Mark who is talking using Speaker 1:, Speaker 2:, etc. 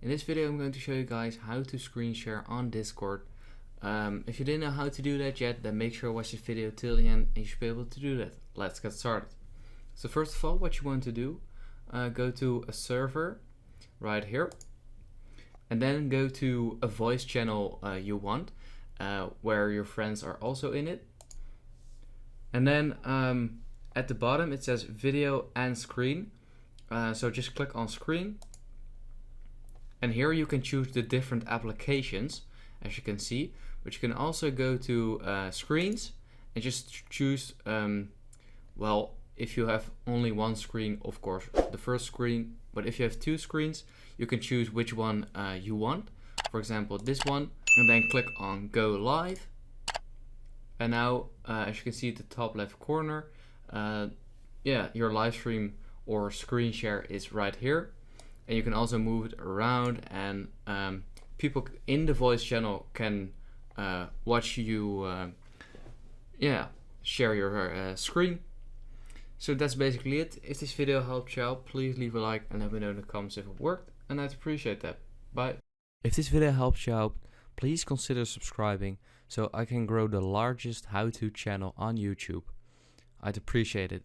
Speaker 1: In this video I'm going to show you guys how to screen share on Discord. If you didn't know how to do that yet, then make sure to watch this video till the end and you should be able to do that. Let's get started. So first of all, what you want to do, go to a server right here and then go to a voice channel you want where your friends are also in it. And then at the bottom it says video and screen. So just click on screen. And here you can choose the different applications, as you can see, but you can also go to screens and just choose, well, if you have only one screen, of course, the first screen, but if you have two screens, you can choose which one you want. For example, this one, and then click on go live. And now, as you can see at the top left corner, your live stream or screen share is right here. And you can also move it around, and people in the voice channel can watch you share your screen. So that's basically it. If this video helped you out, please leave a like and let me know in the comments if it worked, and I'd appreciate that. Bye. If this video helped you out, please consider subscribing so I can grow the largest how-to channel on YouTube. I'd appreciate it.